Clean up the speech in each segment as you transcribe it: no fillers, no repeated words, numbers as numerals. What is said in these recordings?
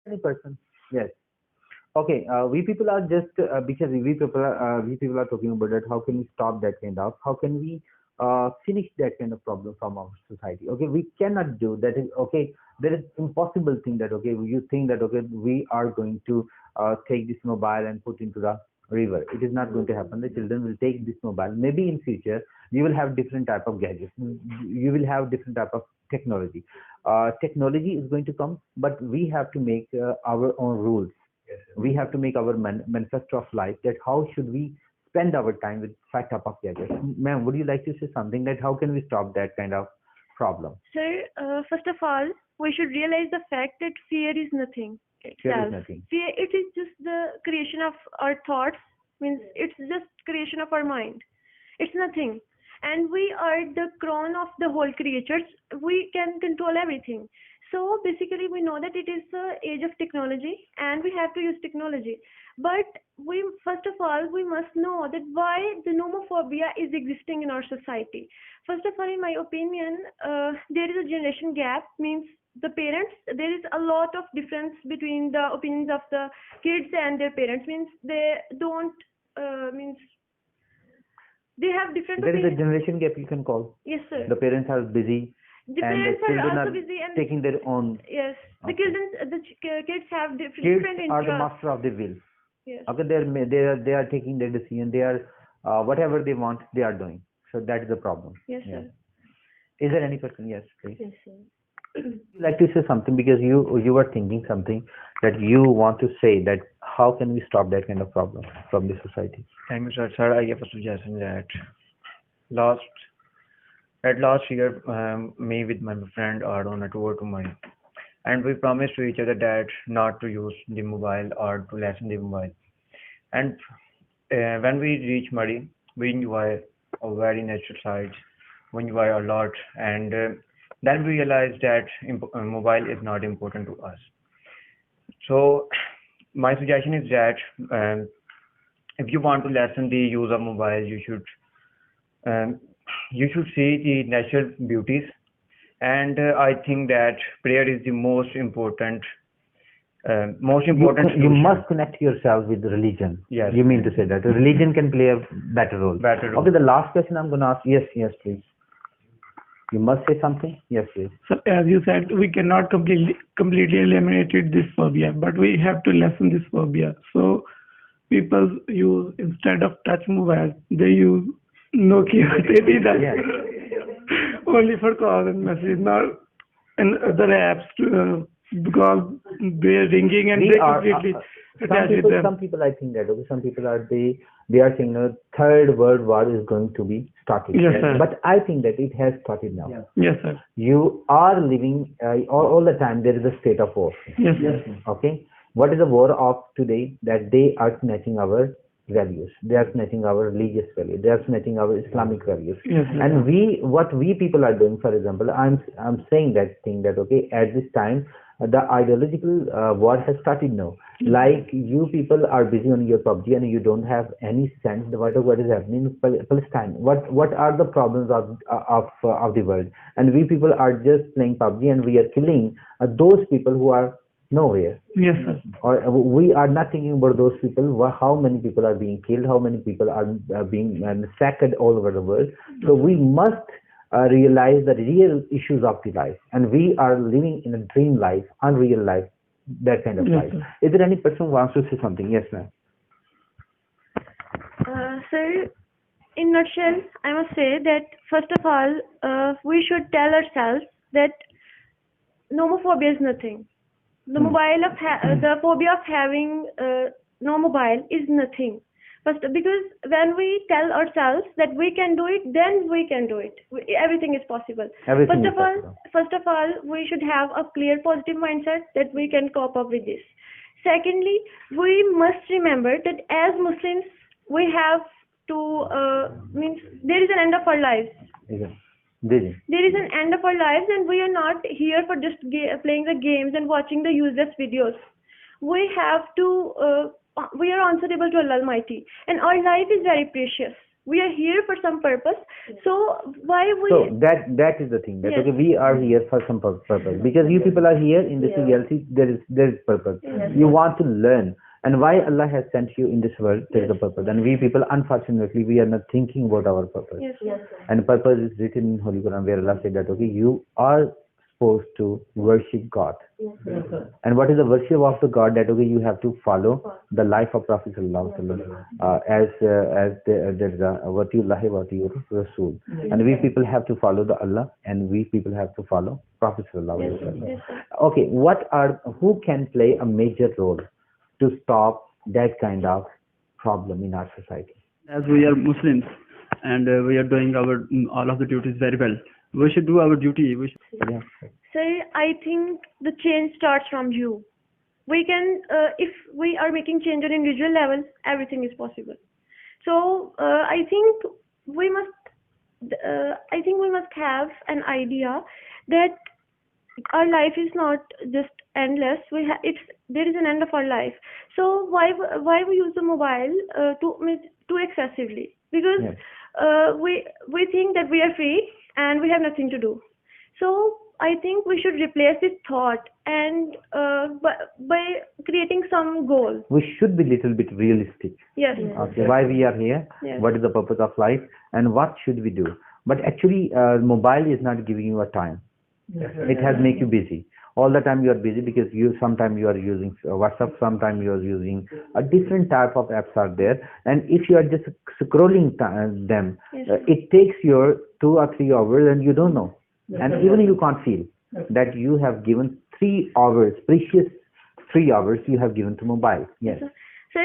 Any person? Yes. Okay. We people are just because we people are talking about that. How can we stop that kind of? How can we finish that kind of problem from our society? Okay, we cannot do that. Is okay. There is impossible thing that okay. You think that okay, we are going to take this mobile and put into the river. It is not going to happen. The children will take this mobile. Maybe in future you will have different type of gadgets. You will have different type of technology. Technology is going to come, but we have to make our own rules. We have to make our manifesto of life, that how should we spend our time with such type of gadgets. Ma'am, would you like to say something, that how can we stop that kind of problem? Sir, first of all, we should realize the fact that fear is nothing Fear is itself. nothing. Fear, it is just the creation of our thoughts, means it's just creation of our mind. It's nothing. And we are the crown of the whole creatures. We can control everything. So basically, we know that it is the age of technology and we have to use technology. But we, first of all, we must know that why the nomophobia is existing in our society. First of all, in my opinion, there is a generation gap, means the parents, there is a lot of difference between the opinions of the kids and their parents, means they don't, means they have different There is a opinions. generation gap, you can call. Yes, sir. The parents are busy The and the parents are children also are busy and taking their own. yes, the Okay. children, kids have Kids different are the interests. master of the will. Yes, Okay, they are taking their decision. They are whatever they want, they are doing. So that is the problem. yes, Yeah. sir. Is there any person? Yes, please. Yes, sir. You like to say something, because you were thinking something that you want to say, that how can we stop that kind of problem from the society? Thank you, sir. Sir, I have a suggestion that last last year, me with my friend are on a tour to Mali, and we promised to each other that not to use the mobile or to lessen the mobile. And when we reach Mali, we enjoy a very natural sights. We enjoy a lot, and then we realize that mobile is not important to us. So my suggestion is that if you want to lessen the use of mobile, um, you should see the natural beauties. And I think that prayer is the most important You solution. must connect yourself with religion. Yes. You mean to say that religion can play a better role. Better role. Okay, the last question I'm going to ask. Yes, yes, please. You must say something. Yes, please. So as you said, we cannot completely eliminate this phobia, but we have to lessen this phobia. So people use, instead of touch mobile, they use Nokia. They did that Yes. only for call and message, not and other apps because they're ringing and We they are completely attach with them. some people I think that okay, some people are they are saying the third world war is going to be started. Yes, sir. But I think that it has started now. Yeah. Yes, sir. You are living all the time. There is a state of war. Yes, sir. Okay, what is the war of today? That they are snatching our values. They are snatching our religious values. They are snatching our Islamic values. Yes, sir. And what we people are doing, for example, I'm saying that thing that okay, at this time the ideological war has started now. Like you people are busy on your PUBG and you don't have any sense about what is happening in Palestine. What are the problems of the world? And we people are just playing PUBG and we are killing those people who are nowhere. Yes, sir. Or we are not thinking about those people. How many people are being killed? How many people are being sacked all over the world? So we must realize the real issues of the life, and we are living in a dream life, unreal life, that kind of Yes, life. sir. Is there any person who wants to say something? Yes, ma'am. Sir, in nutshell, I must say that first of all, we should tell ourselves that nomophobia is nothing. The the phobia of having no mobile is nothing. First, because when we tell ourselves that we can do it, then we can do it. Everything is possible. Everything is possible. First of all, we should have a clear positive mindset that we can cope up with this. Secondly, we must remember that as Muslims, we have to means there is an end of our lives. There is an end of our lives, and we are not here for just playing the games and watching the useless videos. We have to. We are answerable to Allah Almighty, and our life is very precious. We are here for some purpose. So why So we? that is the thing, that Yes. okay, we are here for some purpose, because you people are here in this reality. There is purpose. You want to learn, and why Allah has sent you in this world, there is a purpose. And we people, unfortunately, we are not thinking about our purpose. Yes. And purpose is written in Holy Quran, where Allah said that okay, you are supposed to worship God. And what is the worship of the God? That okay, you have to follow the life of Prophet Sallallahu Alaihi Wasallam, there's a watiullahi watiur Rasul, and we people have to follow the Allah, and we people have to follow Prophet Sallallahu Alaihi Wasallam. Okay, who can play a major role to stop that kind of problem in our society? As we are Muslims and we are doing our all of the duties very well, we should do our duty. Yeah. So I think the change starts from you. We can, if we are making change on individual level, everything is possible. So I think we must have an idea that our life is not just endless. There is an end of our life. So why we use the mobile too excessively? Because Yes. we think that we are free and we have nothing to do. So I think we should replace this thought and by creating some goal. We should be little bit realistic. Yes. Okay, why we are here, Yes. what is the purpose of life, and what should we do. But actually, mobile is not giving you a time. It has make you busy. All the time you are busy, because sometimes you are using WhatsApp, sometimes you are using a different type of apps are there, and if you are just scrolling them, Yes. it takes your 2 or 3 hours, and you don't know, and even you can't feel that you have given 3 hours, precious 3 hours you have given to mobile. Yes. So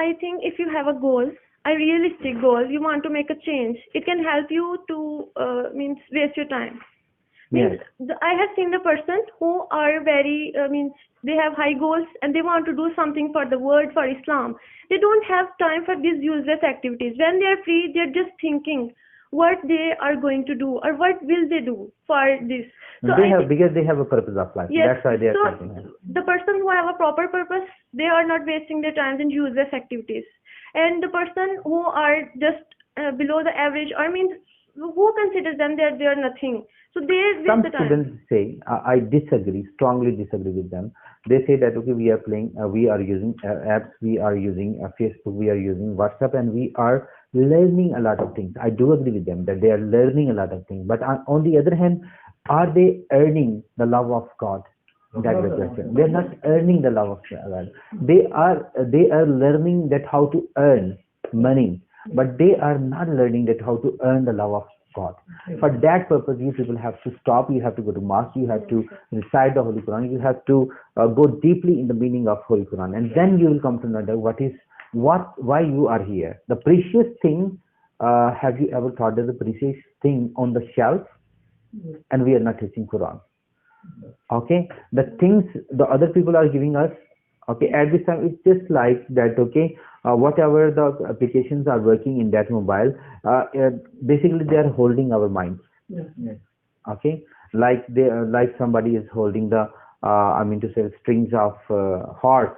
I think if you have a goal, a realistic goal, you want to make a change, it can help you to waste your time. Yes. I have seen the person who are very they have high goals and they want to do something for the world, for Islam. They don't have time for these useless activities. When they are free, they're just thinking what they are going to do or what will they do for this. So Because they have a purpose of life. yes, That's why they are so thinking. the person who have a proper purpose, they are not wasting their time in useless activities. And the person who are just below the average, who considers them that they are nothing. So they waste Some the time. students say, I disagree, strongly disagree with them. They say that okay, we are playing, we are using apps, we are using Facebook, we are using WhatsApp, and we are learning a lot of things. I do agree with them that they are learning a lot of things. But on the other hand, are they earning the love of God? That is the question. They are not earning the love of God. They are learning that how to earn money, but they are not learning that how to earn the love of God. For that purpose, you people have to stop. You have to go to mosque. You have to recite the Holy Quran. You have to go deeply in the meaning of Holy Quran, and then you will come to know why you are here. The precious thing. Have you ever thought that the precious thing on the shelf, and we are not teaching Quran? Okay, the things the other people are giving us. Okay, at this time it's just like that. Okay, whatever the applications are working in that mobile, basically they are holding our minds. Okay, like somebody is holding the strings of horse.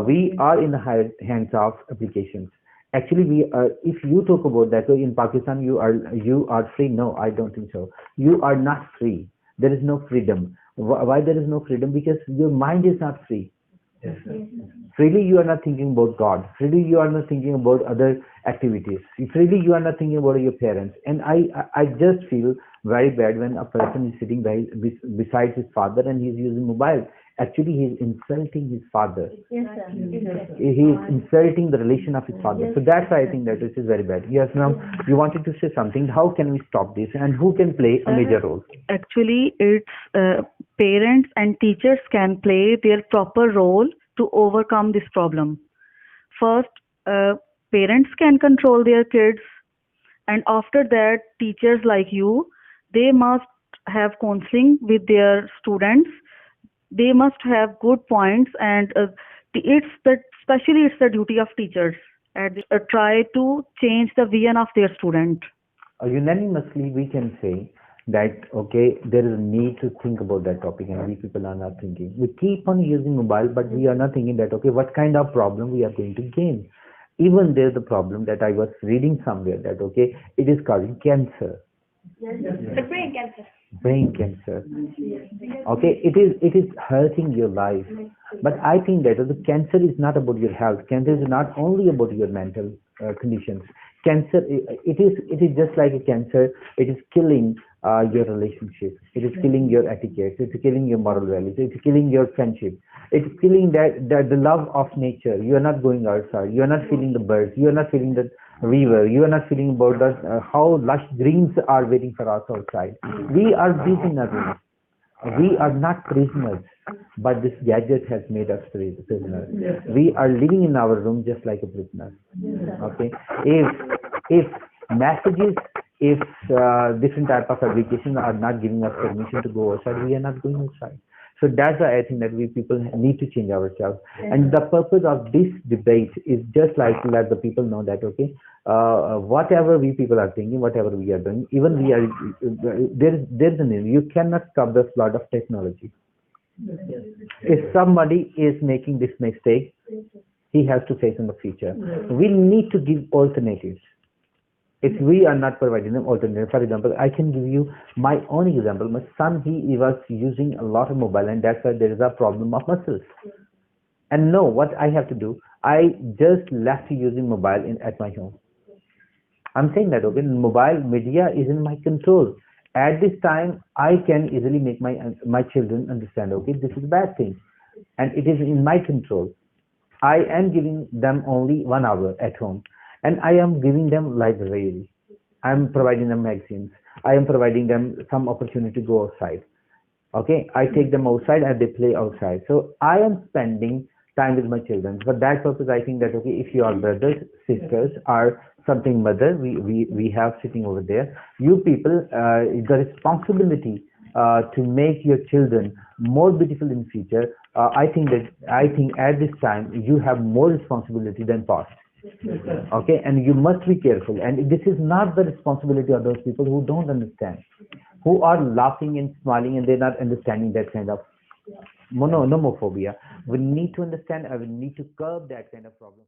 We are in the hands of applications. Actually, if you talk about that, so in Pakistan you are free. No, I don't think so. You are not free. There is no freedom. Why there is no freedom? Because your mind is not free. Freely you are not thinking about God. Freely you are not thinking about other activities. Freely you are not thinking about your parents. And I just feel very bad when a person is sitting beside his father and he is using mobile. Actually, he is insulting his father. Yes, sir. He is insulting the relation of his father. So that's why I think that this is very bad. Yes, ma'am. You wanted to say something. How can we stop this, and who can play a major role? Actually, it's parents and teachers can play their proper role to overcome this problem. First, parents can control their kids, and after that, teachers like you, they must have counseling with their students. They must have good points, and especially it's the duty of teachers and try to change the vision of their student. Unanimously, we can say that okay, there is a need to think about that topic, and we people are not thinking. We keep on using mobile, but we are not thinking that okay, what kind of problem we are going to gain. Even there's a problem that I was reading somewhere that okay, it is causing cancer, The brain cancer. brain cancer. Okay, it is hurting your life. But I think that the cancer is not about your health. Cancer is not only about your mental conditions. Cancer, it is just like a cancer. It is killing your relationship. It is killing your etiquette. It's killing your moral values. It's killing your friendship. It's killing that the love of nature. You are not going outside. You are not feeling the birds. You are not feeling the river. You are not feeling about the how lush greens are waiting for us outside. We are busy in our rooms. We are not prisoners, but this gadget has made us prisoners. We are living in our room just like a prisoner. Okay, if messages, if different type of applications are not giving us permission to go outside, we are not going outside. So that's why I think that we people need to change ourselves. And the purpose of this debate is just like to let the people know that okay, whatever we people are thinking, whatever we are doing, even we are there's a name. You cannot stop the flood of technology. If somebody is making this mistake, he has to face in the future. We need to give alternatives. If we are not providing them alternative, for example, I can give you my own example. My son, he was using a lot of mobile, and that's why there is a problem of muscles. And no, what I have to do, I just left using mobile at my home. I'm saying that okay, mobile media is in my control. At this time, I can easily make my children understand. Okay, this is a bad thing, and it is in my control. I am giving them only 1 hour at home, and I am giving them library. I am providing them magazines. I am providing them some opportunity to go outside. Okay, I take them outside and they play outside. So I am spending time with my children. For that purpose, I think that okay, if your brothers, sisters, or something mother, we have sitting over there, you people, the responsibility to make your children more beautiful in future. I think at this time you have more responsibility than past. Okay, and you must be careful. And this is not the responsibility of those people who don't understand, who are laughing and smiling, and they're not understanding that kind of nomophobia. We need to understand. We need to curb that kind of problem.